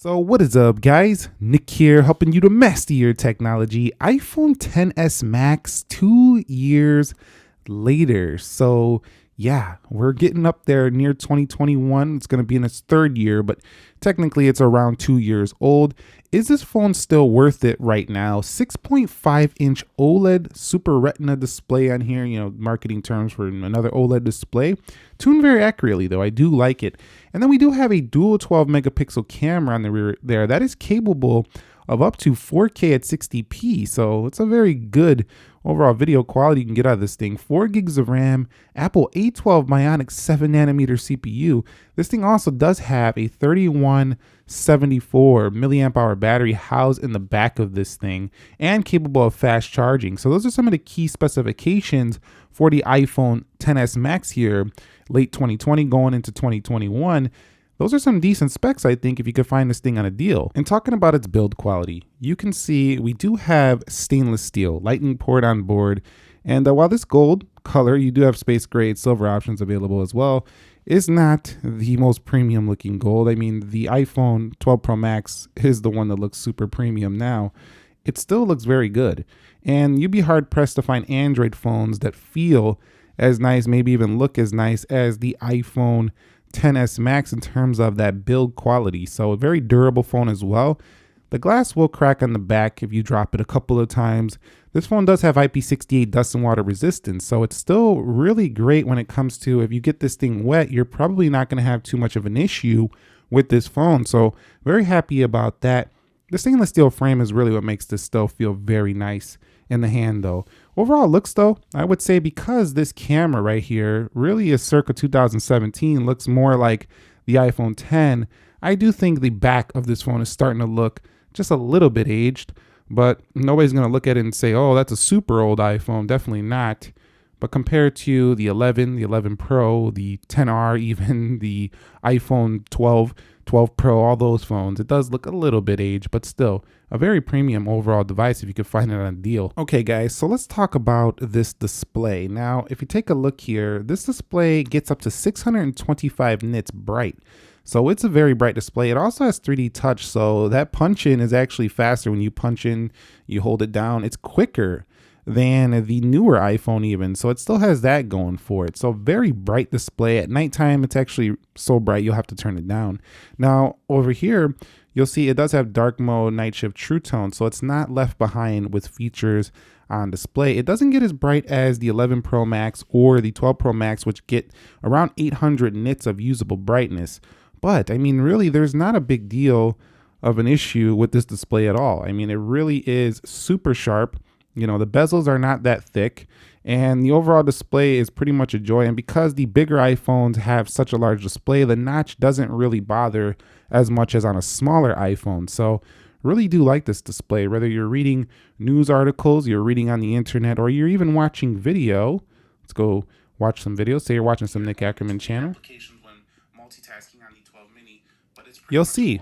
So what is up, guys? Nick here, helping you to master your technology. iPhone XS Max 2 years later. So yeah, we're getting up there near 2021. It's going to be in its third year, but technically it's around 2 years old. Is this phone still worth it right now? 6.5-inch OLED Super Retina display on here, marketing terms for another OLED display. Tuned very accurately though, I do like it. And then we do have a dual 12 megapixel camera on the rear there that is capable of up to 4K at 60p. So it's a very good overall video quality you can get out of this thing. 4 gigs of RAM, Apple A12 Bionic 7 nanometer CPU. This thing also does have a 3174 milliamp hour battery housed in the back of this thing and capable of fast charging. So those are some of the key specifications for the iPhone XS Max here, late 2020 going into 2021. Those are some decent specs, I think, if you could find this thing on a deal. And talking about its build quality, you can see we do have stainless steel, lightning port on board. And while this gold color, you do have space gray silver options available as well, is not the most premium looking gold. I mean, the iPhone 12 Pro Max is the one that looks super premium now. It still looks very good. And you'd be hard pressed to find Android phones that feel as nice, maybe even look as nice as the iPhone XS Max in terms of that build quality. So a very durable phone as well. The glass will crack on the back if you drop it a couple of times. This phone does have IP68 dust and water resistance, so it's still really great when it comes to if you get this thing wet, you're probably not going to have too much of an issue with this phone. So very happy about that. The stainless steel frame is really what makes this still feel very nice in the hand though. Overall looks though, I would say because this camera right here really is circa 2017, looks more like the iPhone 10, I do think the back of this phone is starting to look just a little bit aged, but nobody's going to look at it and say, oh, that's a super old iPhone. Definitely not. But compared to the 11, the 11 Pro, the 10R, even the iPhone 12, 12 Pro, all those phones, it does look a little bit aged, but still a very premium overall device if you could find it on a deal. Okay guys, so let's talk about this display. Now, if you take a look here, this display gets up to 625 nits bright. So it's a very bright display. It also has 3D touch, so that punch in is actually faster. When you punch in, you hold it down, it's quicker than the newer iPhone even. So it still has that going for it. So very bright display. At nighttime, it's actually so bright you'll have to turn it down. Now over here, you'll see it does have dark mode, night shift, true tone. So it's not left behind with features on display. It doesn't get as bright as the 11 Pro Max or the 12 Pro Max, which get around 800 nits of usable brightness. But I mean, really, there's not a big deal of an issue with this display at all. I mean, it really is super sharp. The bezels are not that thick and the overall display is pretty much a joy. And because the bigger iPhones have such a large display, the notch doesn't really bother as much as on a smaller iPhone. So really do like this display, whether you're reading news articles, you're reading on the internet, or you're even watching video. Let's go watch some videos. Say you're watching some Nick Ackerman channel. You'll see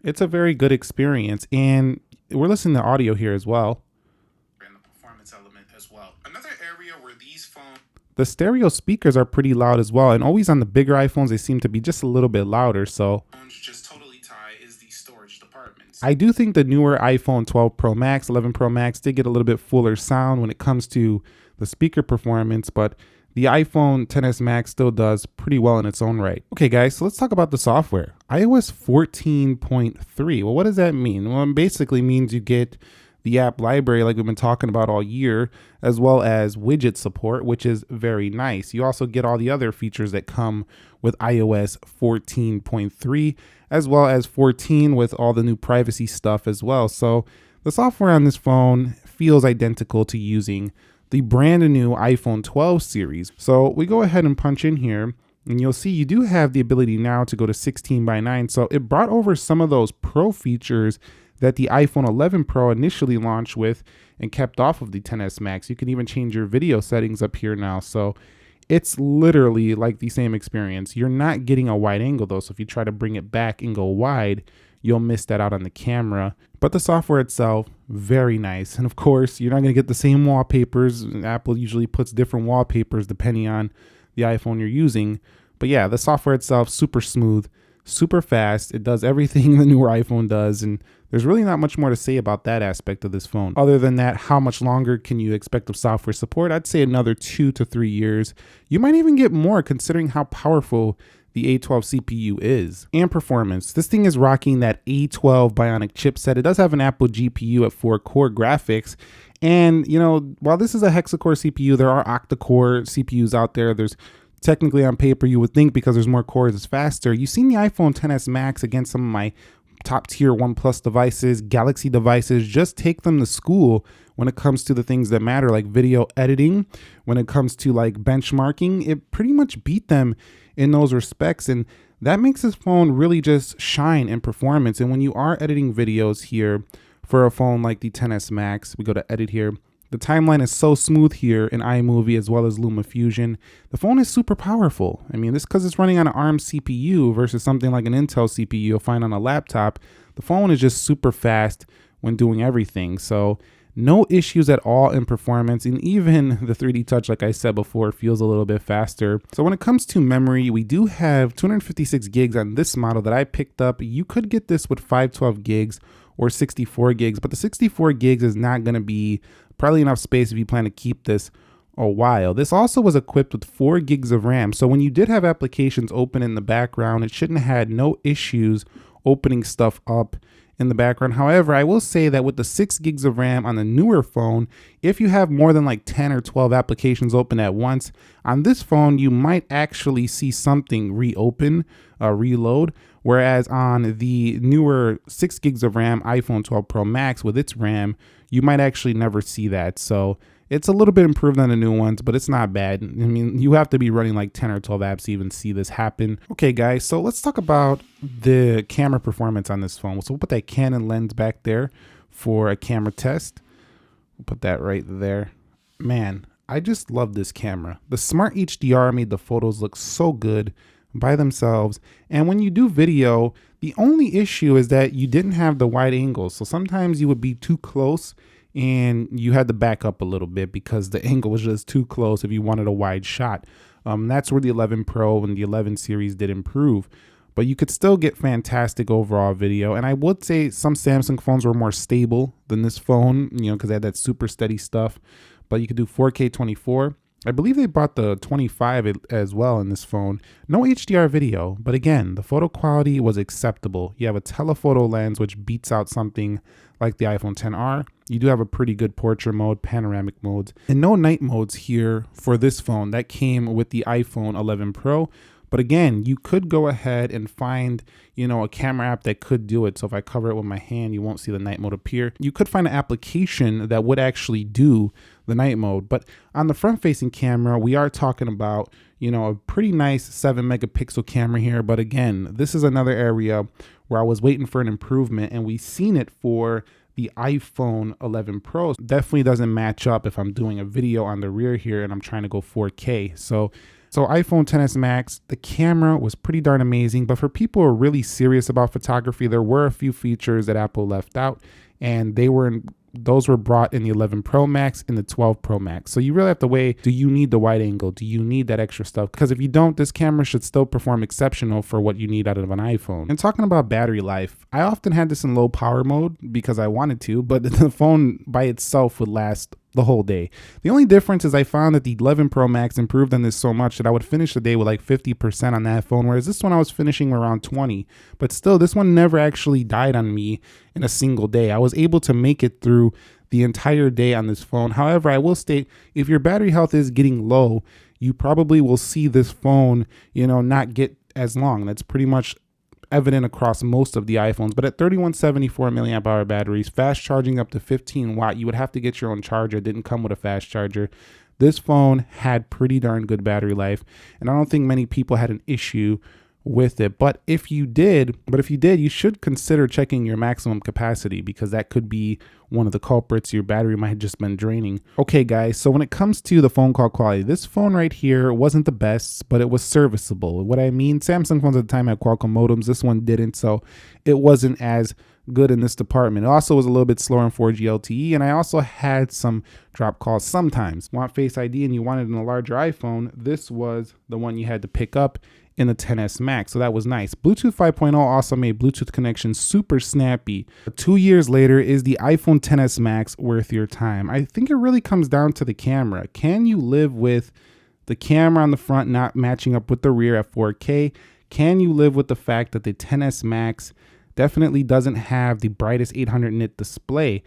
it's a very good experience, and we're listening to audio here as well. Another area where these phones, the stereo speakers are pretty loud as well, and always on the bigger iPhones they seem to be just a little bit louder. So just totally tie is the storage department. I do think the newer iPhone 12 Pro Max, 11 Pro Max did get a little bit fuller sound when it comes to the speaker performance, but the iPhone XS Max still does pretty well in its own right. Okay guys, so let's talk about the software. iOS 14.3. Well, what does that mean? Well, it basically means you get the app library like we've been talking about all year, as well as widget support, which is very nice. You also get all the other features that come with iOS 14.3, as well as 14 with all the new privacy stuff as well. So the software on this phone feels identical to using the brand new iPhone 12 series. So we go ahead and punch in here and you'll see you do have the ability now to go to 16:9. So it brought over some of those pro features that the iPhone 11 Pro initially launched with and kept off of the XS Max. You can even change your video settings up here now. So it's literally like the same experience. You're not getting a wide angle though. So if you try to bring it back and go wide, you'll miss that out on the camera. But the software itself, very nice. And of course, you're not going to get the same wallpapers. Apple usually puts different wallpapers depending on the iPhone you're using. But yeah, the software itself, super smooth, super fast. It does everything the newer iPhone does, and there's really not much more to say about that aspect of this phone. Other than that, how much longer can you expect of software support? I'd say another 2 to 3 years. You might even get more considering how powerful the A12 CPU is. And performance. This thing is rocking that A12 Bionic chipset. It does have an Apple GPU at 4-core graphics. And, you know, while this is a hexa-core CPU, there are octa-core CPUs out there. There's technically, on paper, you would think because there's more cores, it's faster. You've seen the iPhone XS Max against some of my top tier OnePlus devices, Galaxy devices. Just take them to school when it comes to the things that matter, like video editing. When it comes to like benchmarking, it pretty much beat them in those respects. And that makes this phone really just shine in performance. And when you are editing videos here for a phone like the XS Max, we go to edit here. The timeline is so smooth here in iMovie as well as LumaFusion. The phone is super powerful. I mean, this because it's running on an ARM CPU versus something like an Intel CPU you'll find on a laptop. The phone is just super fast when doing everything. So no issues at all in performance. And even the 3D Touch, like I said before, feels a little bit faster. So when it comes to memory, we do have 256 gigs on this model that I picked up. You could get this with 512 gigs or 64 gigs, but the 64 gigs is not going to be probably enough space if you plan to keep this a while. This also was equipped with 4 gigs of RAM. So when you did have applications open in the background, it shouldn't have had no issues opening stuff up in the background. However, I will say that with the 6 gigs of RAM on the newer phone, if you have more than like 10 or 12 applications open at once, on this phone, you might actually see something reload. Whereas on the newer 6 gigs of RAM iPhone 12 Pro Max with its RAM, you might actually never see that. So it's a little bit improved on the new ones, but it's not bad. I mean, you have to be running like 10 or 12 apps to even see this happen. Okay, guys, so let's talk about the camera performance on this phone. So we'll put that Canon lens back there for a camera test. We'll put that right there. Man, I just love this camera. The Smart HDR made the photos look so good by themselves. And when you do video, the only issue is that you didn't have the wide angles. So sometimes you would be too close and you had to back up a little bit because the angle was just too close if you wanted a wide shot. That's where the 11 Pro and the 11 series did improve. But you could still get fantastic overall video. And I would say some Samsung phones were more stable than this phone, you know, because they had that super steady stuff. But you could do 4K 24. I believe they brought the 25 as well in this phone. No HDR video, but again, the photo quality was acceptable. You have a telephoto lens, which beats out something like the iPhone XR. You do have a pretty good portrait mode, panoramic modes, and no night modes here for this phone. That came with the iPhone 11 Pro. But again, you could go ahead and find, you know, a camera app that could do it. So if I cover it with my hand, you won't see the night mode appear. You could find an application that would actually do the night mode. But on the front facing camera, we are talking about, you know, a pretty nice 7 megapixel camera here. But again, this is another area where I was waiting for an improvement, and we've seen it for the iPhone 11 Pro. Definitely doesn't match up if I'm doing a video on the rear here and I'm trying to go 4K. So iPhone XS Max, the camera was pretty darn amazing, but for people who are really serious about photography, there were a few features that Apple left out, and those were brought in the 11 Pro Max and the 12 Pro Max. So you really have to weigh, do you need the wide angle? Do you need that extra stuff? Because if you don't, this camera should still perform exceptional for what you need out of an iPhone. And talking about battery life, I often had this in low power mode because I wanted to, but the phone by itself would last the whole day. The only difference is I found that the 11 Pro Max improved on this so much that I would finish the day with like 50% on that phone, whereas this one I was finishing around 20. But still, this one never actually died on me in a single day. I was able to make it through the entire day on this phone. However, I will state, if your battery health is getting low, you probably will see this phone, you know, not get as long. That's pretty much evident across most of the iPhones. But at 3174 milliamp hour batteries, fast charging up to 15 watt, you would have to get your own charger. It didn't come with a fast charger. This phone had pretty darn good battery life, and I don't think many people had an issue with it. But if you did, you should consider checking your maximum capacity, because that could be one of the culprits. Your battery might have just been draining. Okay guys, so when it comes to the phone call quality, this phone right here wasn't the best, but it was serviceable. What I mean, Samsung phones at the time had Qualcomm modems. This one didn't, so it wasn't as good in this department. It also was a little bit slower in 4G LTE, and I also had some drop calls sometimes. Want Face ID and you wanted in a larger iPhone, this was the one you had to pick up in the 10s Max, so that was nice. Bluetooth 5.0 also made Bluetooth connection super snappy. 2 years later, is the iPhone 10s Max worth your time? I think it really comes down to the camera. Can you live with the camera on the front not matching up with the rear at 4K? Can you live with the fact that the 10s Max definitely doesn't have the brightest 800 nit display?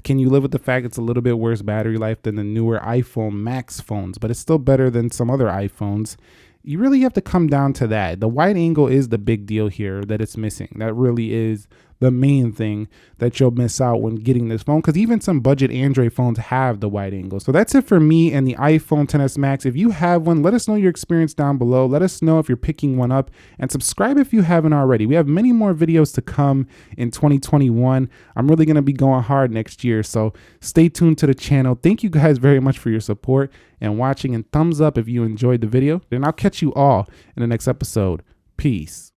Can you live with the fact it's a little bit worse battery life than the newer iPhone Max phones, but it's still better than some other iPhones? You really have to come down to that. The wide angle is the big deal here that it's missing. That really is the main thing that you'll miss out when getting this phone, because even some budget Android phones have the wide angle. So that's it for me and the iPhone 10s Max. If you have one, let us know your experience down below. Let us know if you're picking one up, and subscribe if you haven't already. We have many more videos to come in 2021. I'm really going to be going hard next year, so stay tuned to the channel. Thank you guys very much for your support and watching, and thumbs up if you enjoyed the video. And I'll catch you all in the next episode. Peace.